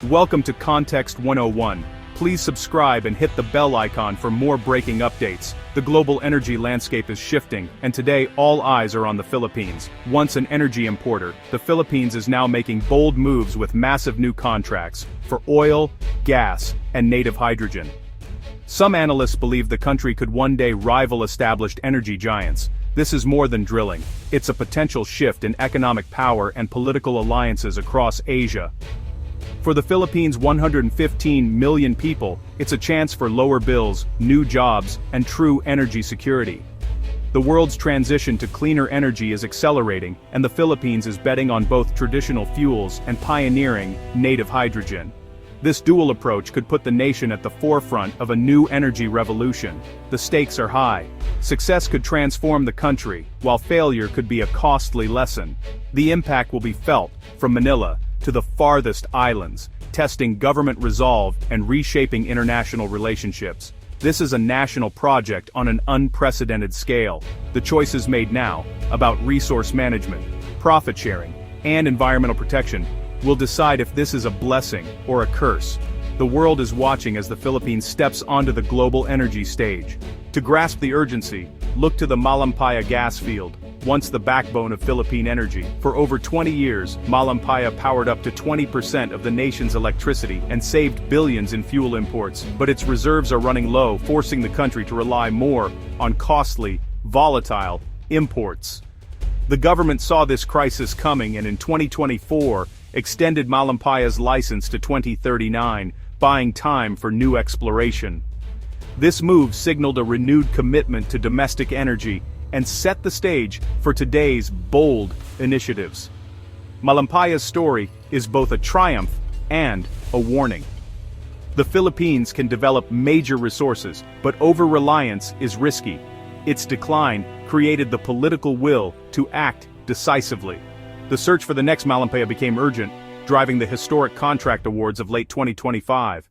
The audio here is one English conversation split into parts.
Welcome to Context 101. Please subscribe and hit the bell icon for more breaking updates. The global energy landscape is shifting, and today all eyes are on the Philippines. Once an energy importer, the Philippines is now making bold moves with massive new contracts for oil, gas, and native hydrogen. Some analysts believe the country could one day rival established energy giants. This is more than drilling. It's a potential shift in economic power and political alliances across Asia. For the Philippines' 115 million people, it's a chance for lower bills, new jobs, and true energy security. The world's transition to cleaner energy is accelerating, and the Philippines is betting on both traditional fuels and pioneering native hydrogen. This dual approach could put the nation at the forefront of a new energy revolution. The stakes are high. Success could transform the country, while failure could be a costly lesson. The impact will be felt, from Manila to the farthest islands, testing government resolve and reshaping international relationships. This is a national project on an unprecedented scale. The choices made now, about resource management, profit sharing, and environmental protection, will decide if this is a blessing or a curse. The world is watching as the Philippines steps onto the global energy stage. To grasp the urgency, look to the Malampaya gas field, once the backbone of Philippine energy. For over 20 years, Malampaya powered up to 20% of the nation's electricity and saved billions in fuel imports, but its reserves are running low, forcing the country to rely more on costly, volatile imports. The government saw this crisis coming and in 2024, extended Malampaya's license to 2039, buying time for new exploration. This move signaled a renewed commitment to domestic energy and set the stage for today's bold initiatives. Malampaya's story is both a triumph and a warning. The Philippines can develop major resources, but over-reliance is risky. Its decline created the political will to act decisively. The search for the next Malampaya became urgent, driving the historic contract awards of late 2025.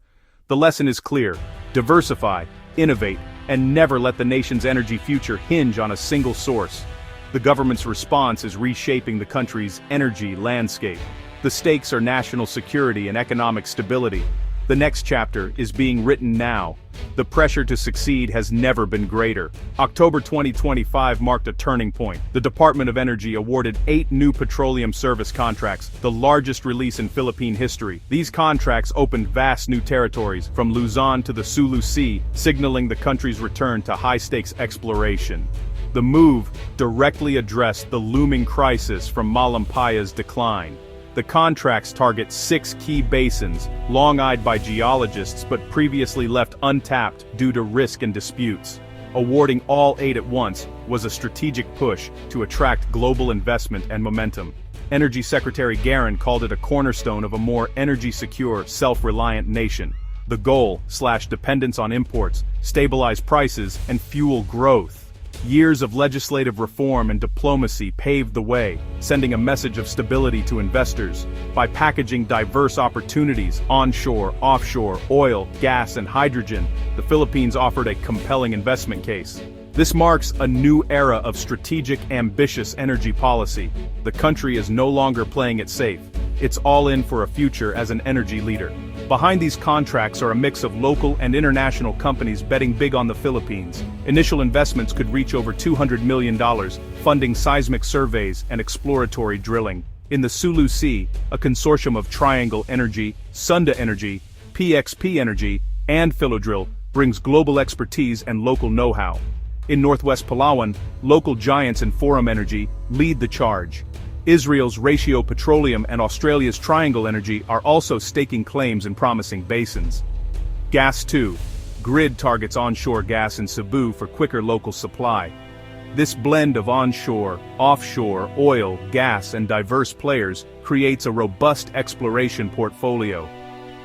The lesson is clear: diversify, innovate, and never let the nation's energy future hinge on a single source. The government's response is reshaping the country's energy landscape. The stakes are national security and economic stability. The next chapter is being written now. The pressure to succeed has never been greater. October 2025 marked a turning point. The Department of Energy awarded 8 new petroleum service contracts, the largest release in Philippine history. These contracts opened vast new territories, from Luzon to the Sulu Sea, signaling the country's return to high-stakes exploration. The move directly addressed the looming crisis from Malampaya's decline. The contracts target 6 key basins, long-eyed by geologists but previously left untapped due to risk and disputes. Awarding all 8 at once was a strategic push to attract global investment and momentum. Energy Secretary Garin called it a cornerstone of a more energy-secure, self-reliant nation. The goal, dependence on imports, stabilize prices, and fuel growth. Years of legislative reform and diplomacy paved the way, sending a message of stability to investors. By packaging diverse opportunities, onshore, offshore, oil, gas, and hydrogen, the Philippines offered a compelling investment case. This marks a new era of strategic, ambitious energy policy. The country is no longer playing it safe. It's all in for a future as an energy leader. Behind these contracts are a mix of local and international companies betting big on the Philippines. Initial investments could reach over $200 million, funding seismic surveys and exploratory drilling. In the Sulu Sea, a consortium of Triangle Energy, Sunda Energy, PXP Energy, and Philodrill brings global expertise and local know-how. In Northwest Palawan, local giants and Forum Energy lead the charge. Israel's Ratio Petroleum and Australia's Triangle Energy are also staking claims in promising basins. Gas 2. Grid targets onshore gas in Cebu for quicker local supply. This blend of onshore, offshore, oil, gas, and diverse players creates a robust exploration portfolio.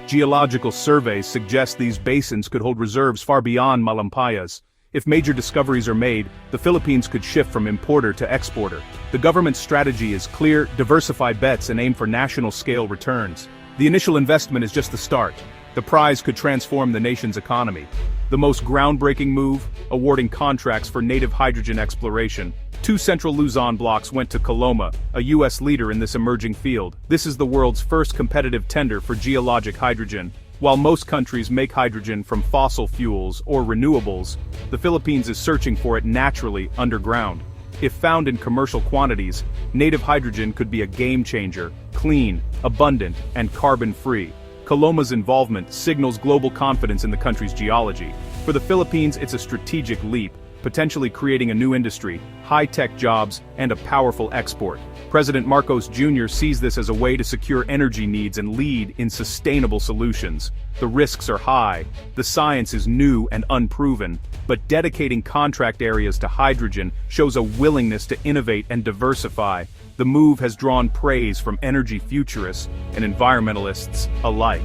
Geological surveys suggest these basins could hold reserves far beyond Malampaya's. If major discoveries are made, the Philippines could shift from importer to exporter. The government's strategy is clear: diversify bets and aim for national-scale returns. The initial investment is just the start. The prize could transform the nation's economy. The most groundbreaking move? Awarding contracts for native hydrogen exploration. 2 central Luzon blocks went to Coloma, a U.S. leader in this emerging field. This is the world's first competitive tender for geologic hydrogen. While most countries make hydrogen from fossil fuels or renewables, the Philippines is searching for it naturally underground. If found in commercial quantities, native hydrogen could be a game changer, clean, abundant, and carbon-free. Coloma's involvement signals global confidence in the country's geology. For the Philippines, it's a strategic leap, potentially creating a new industry, high-tech jobs, and a powerful export. President Marcos Jr. sees this as a way to secure energy needs and lead in sustainable solutions. The risks are high, the science is new and unproven, but dedicating contract areas to hydrogen shows a willingness to innovate and diversify. The move has drawn praise from energy futurists and environmentalists alike.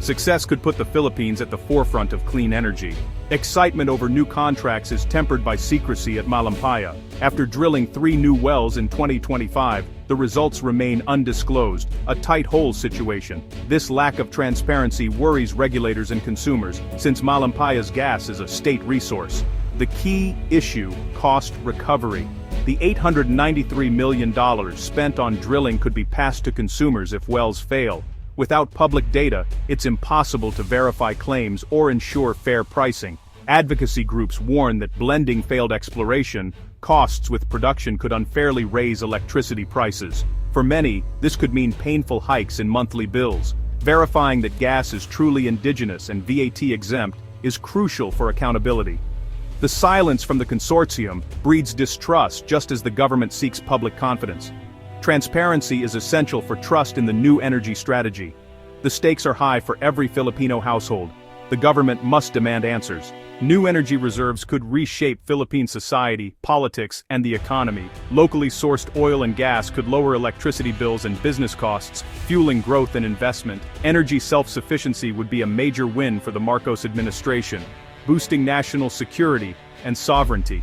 Success could put the Philippines at the forefront of clean energy. Excitement over new contracts is tempered by secrecy at Malampaya. After drilling 3 new wells in 2025, the results remain undisclosed, a tight hole situation. This lack of transparency worries regulators and consumers, since Malampaya's gas is a state resource. The key issue: cost recovery. The $893 million spent on drilling could be passed to consumers if wells fail. Without public data, it's impossible to verify claims or ensure fair pricing. Advocacy groups warn that blending failed exploration costs with production could unfairly raise electricity prices. For many, this could mean painful hikes in monthly bills. Verifying that gas is truly indigenous and VAT exempt is crucial for accountability. The silence from the consortium breeds distrust just as the government seeks public confidence. Transparency is essential for trust in the new energy strategy. The stakes are high for every Filipino household. The government must demand answers. New energy reserves could reshape Philippine society, politics, and the economy. Locally sourced oil and gas could lower electricity bills and business costs, fueling growth and investment. Energy self-sufficiency would be a major win for the Marcos administration, boosting national security and sovereignty.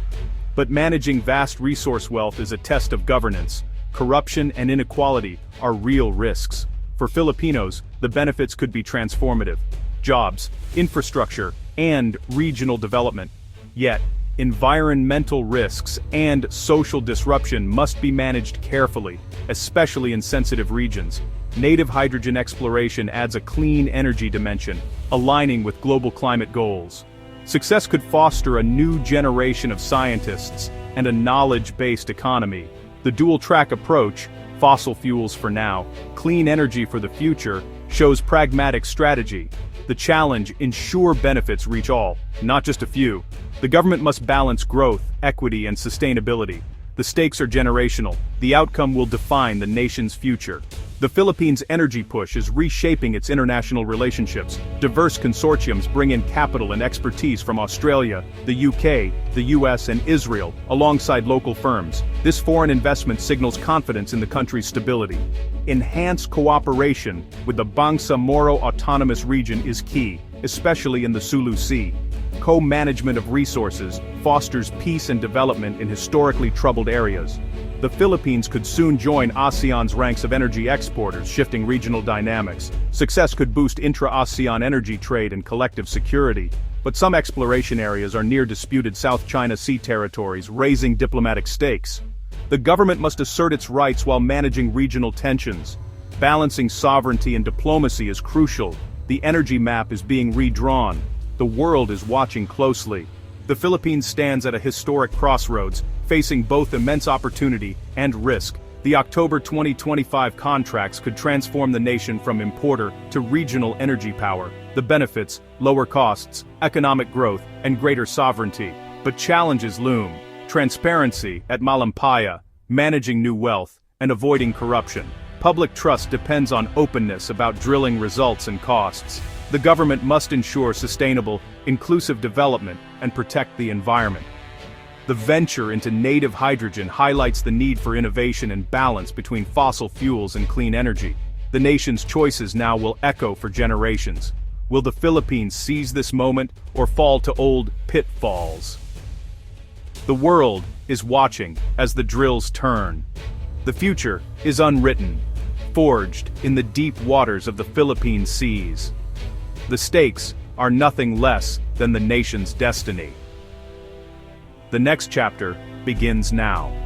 But managing vast resource wealth is a test of governance. Corruption and inequality are real risks. For Filipinos, the benefits could be transformative: jobs, infrastructure, and regional development. Yet, environmental risks and social disruption must be managed carefully, especially in sensitive regions. Native hydrogen exploration adds a clean energy dimension, aligning with global climate goals. Success could foster a new generation of scientists and a knowledge-based economy. The dual-track approach, fossil fuels for now, clean energy for the future, shows pragmatic strategy. The challenge: ensure benefits reach all, not just a few. The government must balance growth, equity, and sustainability. The stakes are generational. The outcome will define the nation's future. The Philippines' energy push is reshaping its international relationships. Diverse consortiums bring in capital and expertise from Australia, the UK, the US, and Israel, alongside local firms. This foreign investment signals confidence in the country's stability. Enhanced cooperation with the Bangsamoro Autonomous Region is key, especially in the Sulu Sea. Co-management of resources fosters peace and development in historically troubled areas. The Philippines could soon join ASEAN's ranks of energy exporters, shifting regional dynamics. Success could boost intra-ASEAN energy trade and collective security. But some exploration areas are near disputed South China Sea territories, raising diplomatic stakes. The government must assert its rights while managing regional tensions. Balancing sovereignty and diplomacy is crucial. The energy map is being redrawn. The world is watching closely. The Philippines stands at a historic crossroads, facing both immense opportunity and risk. The October 2025 contracts could transform the nation from importer to regional energy power. The benefits: lower costs, economic growth, and greater sovereignty. But challenges loom: transparency at Malampaya, managing new wealth, and avoiding corruption. Public trust depends on openness about drilling results and costs. The government must ensure sustainable, inclusive development and protect the environment. The venture into native hydrogen highlights the need for innovation and balance between fossil fuels and clean energy. The nation's choices now will echo for generations. Will the Philippines seize this moment or fall to old pitfalls? The world is watching as the drills turn. The future is unwritten, forged in the deep waters of the Philippine seas. The stakes are nothing less than the nation's destiny. The next chapter begins now.